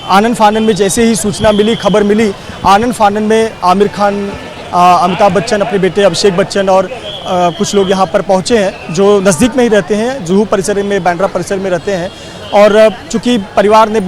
आनन फानन में जैसे ही सूचना मिली, खबर मिली, आनन फानन में आमिर खान, अमिताभ बच्चन, अपने बेटे अभिषेक बच्चन और कुछ लोग यहाँ पर पहुँचे हैं जो नज़दीक में ही रहते हैं, जुहू परिसर में, बांद्रा परिसर में रहते हैं। और चूँकि परिवार ने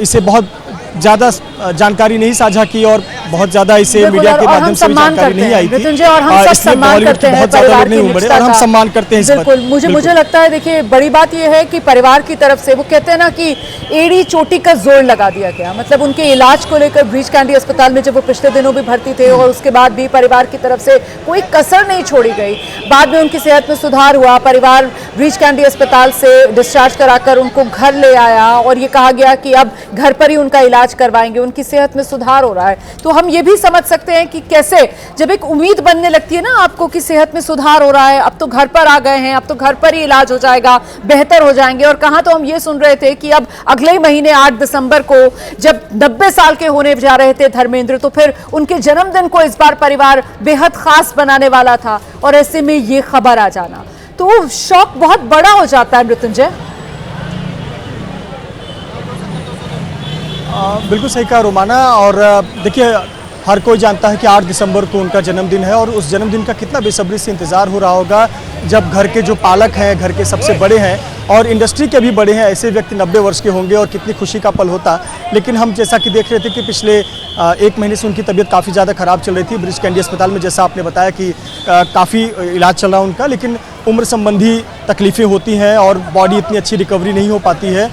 इसे बहुत ज़्यादा जानकारी नहीं साझा की और बहुत ज़्यादा इसे मीडिया के माध्यम से जानकारी नहीं आई थी, और हम सब सम्मान करते हैं परिवार की निष्ठा और हम सम्मान करते हैं। बिल्कुल, मुझे लगता है, देखिए बड़ी बात यह है कि परिवार की तरफ से, वो कहते हैं ना कि एड़ी चोटी का जोर लगा दिया गया, मतलब उनके इलाज को लेकर ब्रीच कैंडी अस्पताल में जब वो पिछले दिनों भी भर्ती थे और उसके बाद भी परिवार की तरफ से कोई कसर नहीं छोड़ी गई। बाद में उनकी सेहत में सुधार हुआ, परिवार ब्रीच कैंडी अस्पताल से डिस्चार्ज कराकर उनको घर ले आया और ये कहा गया कि अब घर पर ही उनका इलाज करवाएंगे, उनकी सेहत में सुधार हो रहा है। तो हम ये भी समझ सकते हैं कि कैसे जब एक उम्मीद बनने लगती है ना आपको कि सेहत में सुधार हो रहा है, अब तो घर पर आ गए हैं, अब तो घर पर ही इलाज हो जाएगा, बेहतर हो जाएंगे। और कहाँ तो हम ये सुन रहे थे कि अब अगले ही महीने 8 दिसंबर को जब 90 साल के होने जा रहे थे धर्मेंद्र, तो फिर उनके जन्मदिन को इस बार परिवार बेहद खास बनाने वाला था और ऐसे में ये खबर आ जाना, तो शौक बहुत बड़ा हो जाता है। मृत्युंजय, बिल्कुल सही कहा रोमाना। और देखिए, हर कोई जानता है कि 8 दिसंबर को उनका जन्मदिन है और उस जन्मदिन का कितना बेसब्री से इंतज़ार हो रहा होगा जब घर के जो पालक हैं, घर के सबसे बड़े हैं और इंडस्ट्री के भी बड़े हैं, ऐसे व्यक्ति 90 वर्ष के होंगे और कितनी खुशी का पल होता। लेकिन हम जैसा कि देख रहे थे कि पिछले 1 महीने से उनकी तबीयत काफ़ी ज़्यादा ख़राब चल रही थी ब्रीच कैंडी अस्पताल में, जैसा आपने बताया कि काफ़ी इलाज चल रहा है उनका, लेकिन उम्र संबंधी तकलीफ़ें होती हैं और बॉडी इतनी अच्छी रिकवरी नहीं हो पाती है।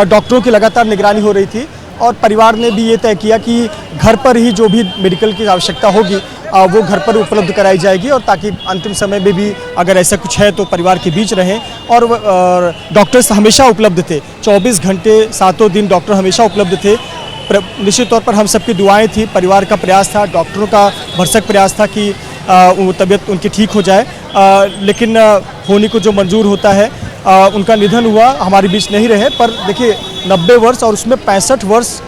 डॉक्टरों की लगातार निगरानी हो रही थी और परिवार ने भी ये तय किया कि घर पर ही जो भी मेडिकल की आवश्यकता होगी वो घर पर उपलब्ध कराई जाएगी और ताकि अंतिम समय में भी अगर ऐसा कुछ है तो परिवार के बीच रहें। और डॉक्टर्स हमेशा उपलब्ध थे, 24 घंटे 7 दिन डॉक्टर हमेशा उपलब्ध थे। निश्चित तौर पर हम सबकी दुआएं थी, परिवार का प्रयास था, डॉक्टरों का भरसक प्रयास था कि तबीयत उनकी ठीक हो जाए, लेकिन होने को जो मंजूर होता है उनका निधन हुआ, हमारे बीच नहीं रहे। पर देखिए, 90 वर्ष और उसमें 65 वर्ष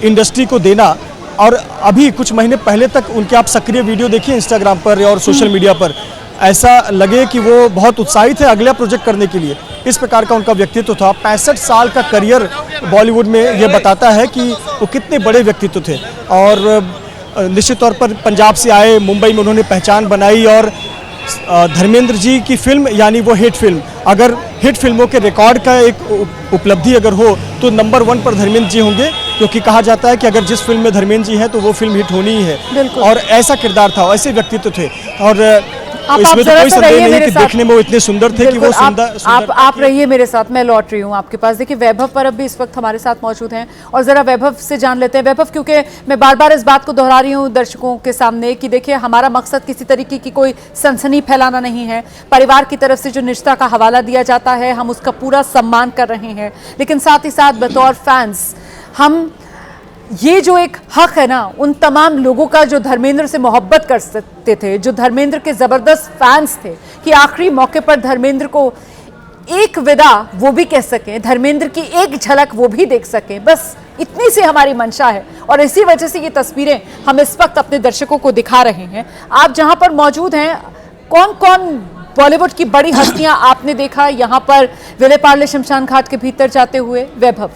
इंडस्ट्री को देना, और अभी कुछ महीने पहले तक उनके आप सक्रिय वीडियो देखिए इंस्टाग्राम पर और सोशल मीडिया पर, ऐसा लगे कि वो बहुत उत्साहित है अगला प्रोजेक्ट करने के लिए। इस प्रकार का उनका व्यक्तित्व था। 65 साल का करियर बॉलीवुड में ये बताता है कि वो कितने बड़े व्यक्तित्व थे। और निश्चित तौर पर पंजाब से आए, मुंबई में उन्होंने पहचान बनाई और धर्मेंद्र जी की फिल्म यानी वो हिट फिल्म, अगर हिट फिल्मों के रिकॉर्ड का एक उपलब्धि अगर हो तो नंबर 1 पर धर्मेंद्र जी होंगे, क्योंकि कहा जाता है कि अगर जिस फिल्म में धर्मेंद्र जी हैं तो वो फिल्म हिट होनी ही है। और ऐसा किरदार था, ऐसे व्यक्तित्व थे और इसमें तो कोई संदेह नहीं कि देखने में वो इतने सुंदर थे कि वो आप रहिए मेरे साथ, मैं लौट रही हूँ आपके पास। देखिए, वैभव परब भी इस वक्त हमारे साथ मौजूद हैं और जरा वैभव से जान लेते हैं। वैभव, क्योंकि मैं बार बार इस बात को दोहरा रही हूँ दर्शकों के सामने कि देखिए, हमारा मकसद किसी तरीके की कोई सनसनी फैलाना नहीं है। परिवार की तरफ से जो निष्ठा का हवाला दिया जाता है हम उसका पूरा सम्मान कर रहे हैं, लेकिन साथ ही साथ बतौर फैंस हम ये जो एक हक है ना उन तमाम लोगों का जो धर्मेंद्र से मोहब्बत कर सकते थे, जो धर्मेंद्र के ज़बरदस्त फैंस थे, कि आखिरी मौके पर धर्मेंद्र को एक विदा वो भी कह सकें, धर्मेंद्र की एक झलक वो भी देख सकें, बस इतनी सी हमारी मंशा है। और इसी वजह से ये तस्वीरें हम इस वक्त अपने दर्शकों को दिखा रहे हैं। आप जहां पर मौजूद हैं, कौन कौन बॉलीवुड की बड़ी हस्तियां आपने देखा यहाँ पर विले पार्ले शमशान घाट के भीतर जाते हुए? वैभव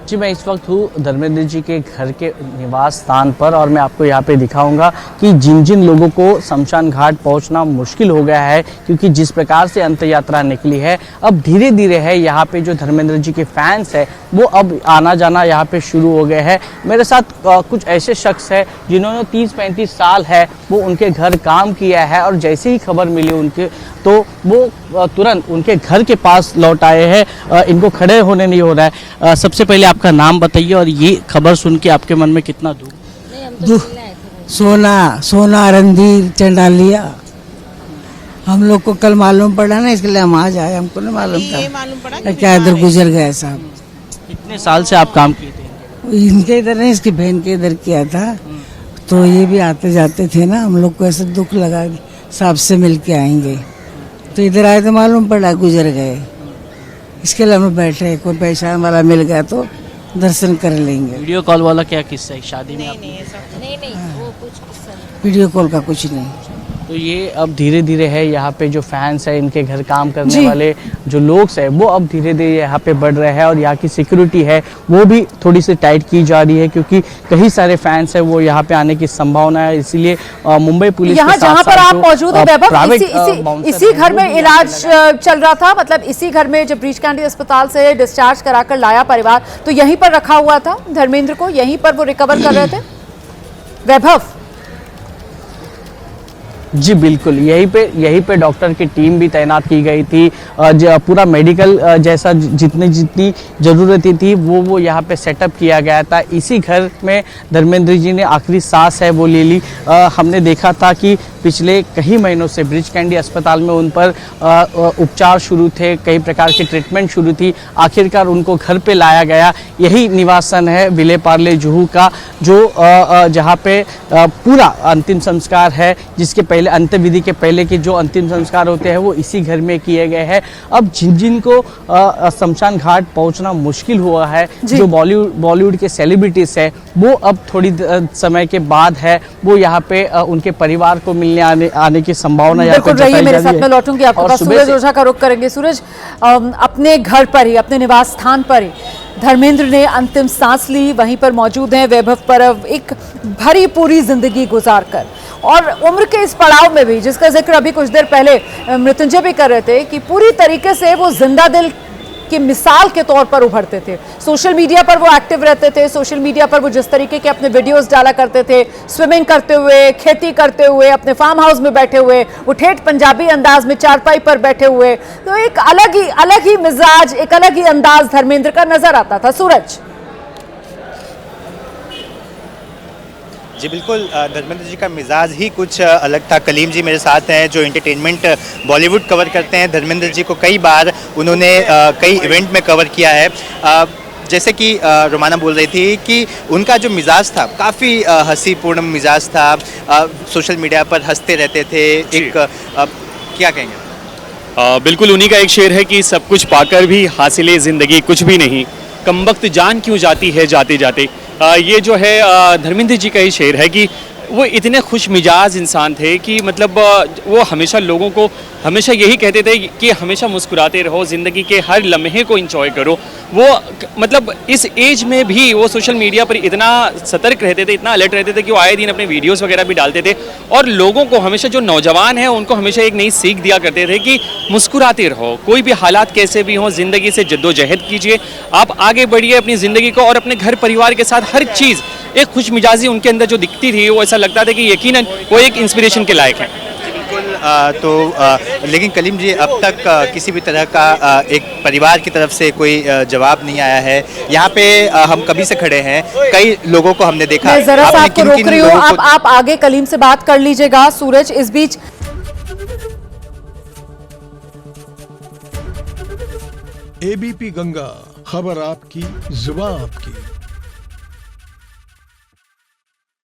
जी, मैं इस वक्त हूँ धर्मेंद्र जी के घर के निवास स्थान पर और मैं आपको यहाँ पे दिखाऊंगा कि जिन जिन लोगों को शमशान घाट पहुँचना मुश्किल हो गया है, क्योंकि जिस प्रकार से अंत यात्रा निकली है, अब धीरे धीरे है यहाँ पे जो धर्मेंद्र जी के फैंस है वो अब आना जाना यहाँ पे शुरू हो गए हैं। मेरे साथ कुछ ऐसे शख्स है जिन्होंने 30-35 साल है वो उनके घर काम किया है और जैसे ही खबर मिली उनके तो वो तुरंत उनके घर के पास लौट आए हैं। इनको खड़े होने नहीं हो रहा है। सबसे पहले आपका नाम बताइए और ये खबर सुन के आपके मन में कितना दुख? सोना रणधीर चंडालिया, हम लोग को कल मालूम पड़ा ना, इसके लिए हम आज आए। हमको नहीं मालूम था क्या इधर गुजर गए साहब। कितने साल से आप काम किए थे? इनके इधर नहीं, इसकी बहन के इधर किया था, तो ये भी आते जाते थे ना। हम लोग को ऐसा दुख लगा साहब से मिल के आएंगे, तो इधर आए तो मालूम पड़ा गुजर गए। इसके लिए हम बैठे, कोई पहचान वाला मिल गया तो दर्शन कर लेंगे। वीडियो कॉल वाला क्या किस्सा है शादी में? नहीं, वो कुछ किस्सा नहीं। वीडियो कॉल का कुछ नहीं। तो ये अब धीरे धीरे है यहाँ पे जो फैंस है, इनके घर काम करने जी। वाले जो लोग हैं, वो अब धीरे धीरे यहाँ पे बढ़ रहे हैं और यहाँ की सिक्योरिटी है वो भी थोड़ी सी टाइट की जा रही है, क्योंकि कई सारे फैंस हैं वो यहाँ पे आने की संभावना है। इसीलिए मुंबई पुलिस यहाँ के साथ जहाँ पर साथ आप जो, मौजूद है वैभव, प्राइवेट इसी घर में इलाज चल रहा था, मतलब इसी घर में जब ब्रीच कैंडी अस्पताल से डिस्चार्ज कराकर लाया परिवार तो यहीं पर रखा हुआ था धर्मेंद्र को, यहीं पर वो रिकवर कर रहे थे वैभव। जी बिल्कुल, यहीं पे डॉक्टर की टीम भी तैनात की गई थी। पूरा मेडिकल जैसा जितनी ज़रूरतें थी वो यहाँ पे सेटअप किया गया था। इसी घर में धर्मेंद्र जी ने आखिरी सांस है वो ले ली। हमने देखा था कि पिछले कई महीनों से ब्रीच कैंडी अस्पताल में उन पर उपचार शुरू थे, कई प्रकार की ट्रीटमेंट शुरू थी। आखिरकार उनको घर पे लाया गया। यही निवासन है विले पार्ले जुहू का, जो जहाँ पे पूरा अंतिम संस्कार है, जिसके पहले अंत्यविधि के पहले के जो अंतिम संस्कार होते हैं वो इसी घर में किए गए हैं। अब जिनको शमशान घाट पहुंचना मुश्किल हुआ है, जो बॉलीवुड के सेलिब्रिटीज है, वो अब थोड़ी समय के बाद है वो यहाँ पे उनके परिवार को मिलने आने की संभावना यहाँ पे रही है। मेरे जताई जा साथ रही मैं है। लौटूंगी आपके और पास, सुबह सूरज से- ओझा का रुख करेंगे। सूरज, अपने घर पर ही, अपने निवास स्थान पर ही धर्मेंद्र ने अंतिम सांस ली, वहीं पर मौजूद हैं वैभव परब, एक भरी पूरी जिंदगी गुजार कर, और उम्र के इस पड़ाव में भी, जिसका जिक्र अभी कुछ देर पहले मृत्युंजय भी कर रहे थे, कि पूरी तरीके से वो जिंदा दिल की मिसाल के तौर पर उभरते थे। सोशल मीडिया पर वो एक्टिव रहते थे, सोशल मीडिया पर वो जिस तरीके के अपने वीडियोस डाला करते थे, स्विमिंग करते हुए, खेती करते हुए, अपने फार्म हाउस में बैठे हुए, वो ठेठ पंजाबी अंदाज में चारपाई पर बैठे हुए, तो एक अलग ही मिजाज, एक अलग ही अंदाज धर्मेंद्र का नजर आता था। सूरज, जी बिल्कुल, धर्मेंद्र जी का मिजाज ही कुछ अलग था। कलीम जी मेरे साथ हैं जो एंटरटेनमेंट बॉलीवुड कवर करते हैं। धर्मेंद्र जी को कई बार उन्होंने कई इवेंट में कवर किया है। जैसे कि रोमाना बोल रही थी कि उनका जो मिजाज था काफ़ी हंसीपूर्ण मिजाज था, सोशल मीडिया पर हंसते रहते थे। एक क्या कहेंगे? बिल्कुल उन्हीं का एक शेर है कि सब कुछ पाकर भी हासिले ज़िंदगी कुछ भी नहीं, कमबख्त जान क्यों जाती है जाते जाते। ये जो है धर्मेंद्र जी का ही शेर है कि वो इतने खुश मिजाज इंसान थे कि मतलब वो हमेशा लोगों को हमेशा यही कहते थे कि हमेशा मुस्कुराते रहो, ज़िंदगी के हर लम्हे को एंजॉय करो। वो मतलब इस एज में भी वो सोशल मीडिया पर इतना सतर्क रहते थे, इतना अलर्ट रहते थे कि वो आए दिन अपने वीडियोस वगैरह भी डालते थे और लोगों को हमेशा, जो नौजवान हैं उनको हमेशा एक नई सीख दिया करते थे कि मुस्कुराते रहो, कोई भी हालात कैसे भी हों, ज़िंदगी से जद्दोजहद कीजिए, आप आगे बढ़िए अपनी ज़िंदगी को, और अपने घर परिवार के साथ हर चीज़ एक खुश मिजाजी उनके अंदर जो दिखती थी, वो ऐसा लगता था कि यकीनन वो एक इंस्पिरेशन के लायक है। बिल्कुल, लेकिन कलीम जी अब तक किसी भी तरह का एक परिवार की तरफ से कोई जवाब नहीं आया है। यहाँ पे हम कभी से खड़े हैं, कई लोगों को हमने देखा। मैं जरा सा आपने आपको किन-किन रोक रही हूँ, लोगों को- आप आगे कलीम से बात कर लीजिएगा। सूरज, इस बीच एबीपी गंगा, खबर आपकी, जुबान आपकी।